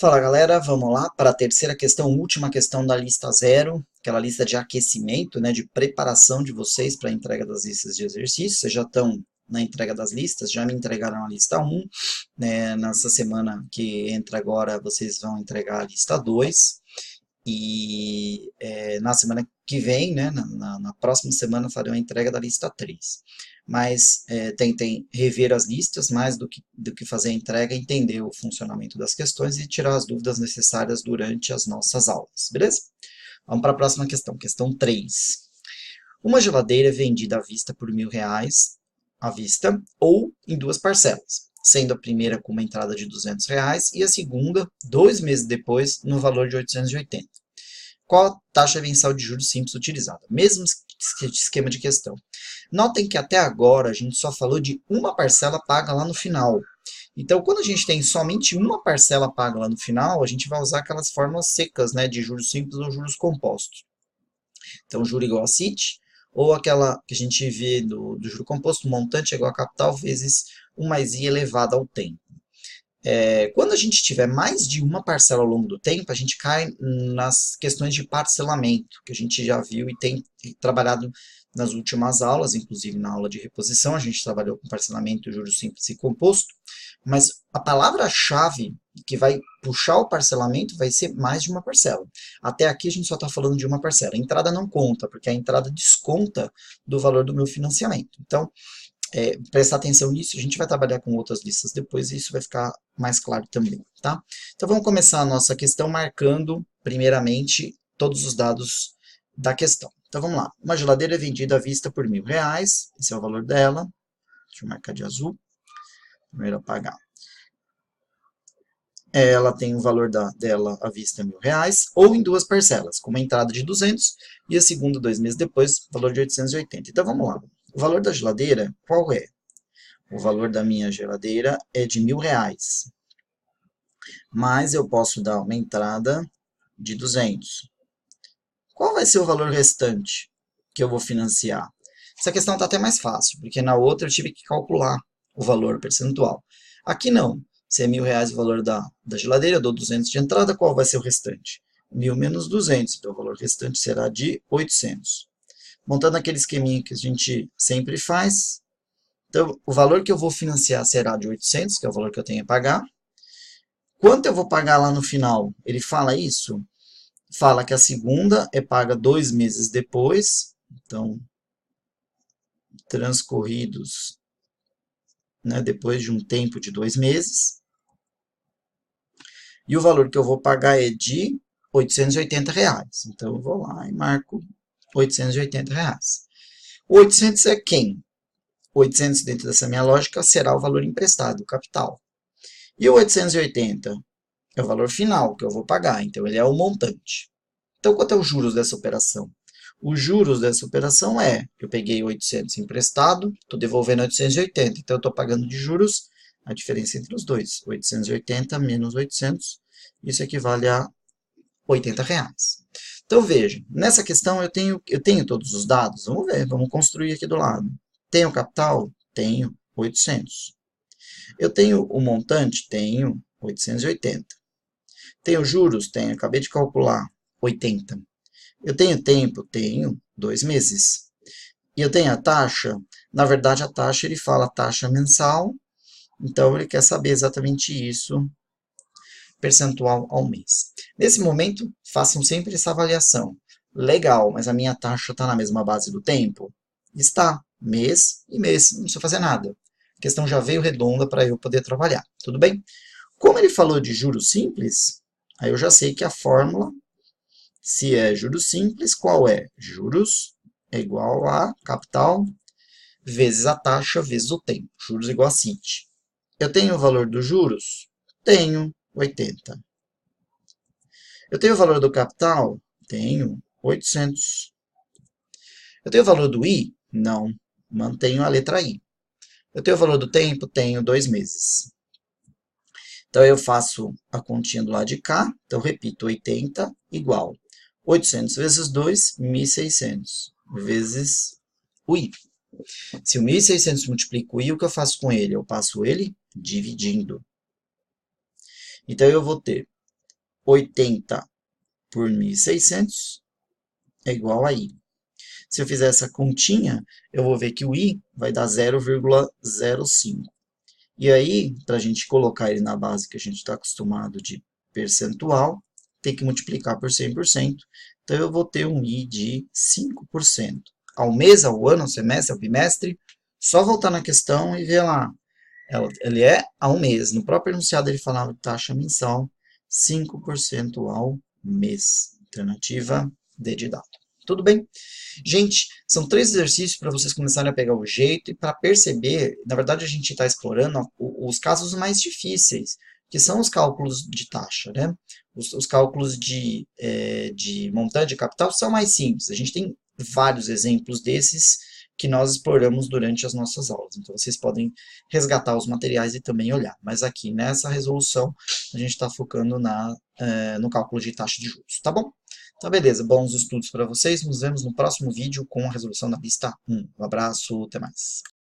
Fala galera, vamos lá para a terceira questão, última questão da lista zero, aquela lista de aquecimento, né, de preparação de vocês para a entrega das listas de exercícios. Vocês já estão na entrega das listas, já me entregaram a lista 1, né, nessa semana que entra agora vocês vão entregar a lista 2, e na semana que vem, né, na próxima semana farão a entrega da lista 3. Mas tentem rever as listas mais do que fazer a entrega, entender o funcionamento das questões e tirar as dúvidas necessárias durante as nossas aulas, beleza? Vamos para a próxima questão, questão 3. Uma geladeira é vendida à vista por R$ 1.000 à vista ou em duas parcelas, sendo a primeira com uma entrada de R$ 200 e a segunda, 2 meses depois, no valor de 880. Qual a taxa mensal de juros simples utilizada? Mesmo esquema de questão. Notem que até agora a gente só falou de uma parcela paga lá no final. Então, quando a gente tem somente uma parcela paga lá no final, a gente vai usar aquelas fórmulas secas, né, de juros simples ou juros compostos. Então, juro igual a CIT, ou aquela que a gente vê do juro composto, montante é igual a capital vezes 1 mais I elevado ao tempo. Quando a gente tiver mais de uma parcela ao longo do tempo, a gente cai nas questões de parcelamento, que a gente já viu e tem trabalhado nas últimas aulas, inclusive na aula de reposição, a gente trabalhou com parcelamento, juros simples e composto, mas a palavra-chave que vai puxar o parcelamento vai ser mais de uma parcela. Até aqui a gente só está falando de uma parcela. A entrada não conta, porque a entrada desconta do valor do meu financiamento. Então, prestar atenção nisso, a gente vai trabalhar com outras listas depois e isso vai ficar mais claro também, tá? Então vamos começar a nossa questão marcando, primeiramente, todos os dados da questão. Então vamos lá, uma geladeira é vendida à vista por R$ 1.000, esse é o valor dela, deixa eu marcar de azul, primeiro apagar. Ela tem o valor dela à vista R$ 1.000, ou em duas parcelas, com uma entrada de 200 e a segunda 2 meses depois, valor de 880. Então vamos lá. O valor da geladeira, qual é? O valor da minha geladeira é de R$ 1.000. Mas eu posso dar uma entrada de 200. Qual vai ser o valor restante que eu vou financiar? Essa questão está até mais fácil, porque na outra eu tive que calcular o valor percentual. Aqui não. Se é R$ 1.000 o valor da geladeira, eu dou 200 de entrada, qual vai ser o restante? 1.000 menos 200, então o valor restante será de 800. Montando aquele esqueminha que a gente sempre faz. Então, o valor que eu vou financiar será de 800, que é o valor que eu tenho a pagar. Quanto eu vou pagar lá no final? Ele fala isso? Fala que a segunda é paga 2 meses depois. Então, transcorridos, né, depois de um tempo de 2 meses. E o valor que eu vou pagar é de R$ 880. Então, eu vou lá e marco R$ 880. O 800 é quem? 800 dentro dessa minha lógica será o valor emprestado, o capital. E o 880 é o valor final que eu vou pagar, então ele é o montante. Então, quanto é os juros dessa operação? Os juros dessa operação eu peguei 800 emprestado, estou devolvendo 880, então eu estou pagando de juros a diferença entre os dois, 880 menos 800, isso equivale a R$ 80. Então, veja, nessa questão eu tenho todos os dados, vamos ver, vamos construir aqui do lado. Tenho capital? Tenho 800. Eu tenho o montante? Tenho 880. Tenho juros? Tenho, acabei de calcular, 80. Eu tenho tempo? Tenho 2 meses. E eu tenho a taxa? Na verdade, a taxa, ele fala taxa mensal, então ele quer saber exatamente isso, percentual ao mês. Nesse momento, façam sempre essa avaliação. Legal, mas a minha taxa está na mesma base do tempo? Está. Mês e mês, não precisa fazer nada. A questão já veio redonda para eu poder trabalhar, tudo bem? Como ele falou de juros simples, aí eu já sei que a fórmula, se é juros simples, qual é? Juros é igual a capital vezes a taxa vezes o tempo. Juros igual a CIT. Eu tenho o valor dos juros? Tenho 80. Eu tenho o valor do capital? Tenho 800. Eu tenho o valor do I? Não. Mantenho a letra I. Eu tenho o valor do tempo? Tenho 2 meses. Então, eu faço a continha do lado de cá. Então, repito, 80 igual 800 vezes 2, 1.600, vezes o I. Se o 1.600 multiplica o I, o que eu faço com ele? Eu passo ele dividindo. Então, eu vou ter 80 por 1.600 é igual a I. Se eu fizer essa continha, eu vou ver que o I vai dar 0,05. E aí, para a gente colocar ele na base que a gente está acostumado de percentual, tem que multiplicar por 100%. Então, eu vou ter um I de 5%. Ao mês, ao ano, ao semestre, ao bimestre, só voltar na questão e ver lá. Ele é ao mês. No próprio enunciado ele falava de taxa mensal, 5% ao mês. Alternativa D de dado. Tudo bem? Gente, são 3 exercícios para vocês começarem a pegar o jeito e para perceber, na verdade a gente está explorando os casos mais difíceis, que são os cálculos de taxa, né? Os cálculos de montante de capital são mais simples. A gente tem vários exemplos desses que nós exploramos durante as nossas aulas. Então, vocês podem resgatar os materiais e também olhar. Mas aqui, nessa resolução, a gente está focando no cálculo de taxa de juros, tá bom? Então, beleza. Bons estudos para vocês. Nos vemos no próximo vídeo com a resolução da lista 1. Um abraço, até mais.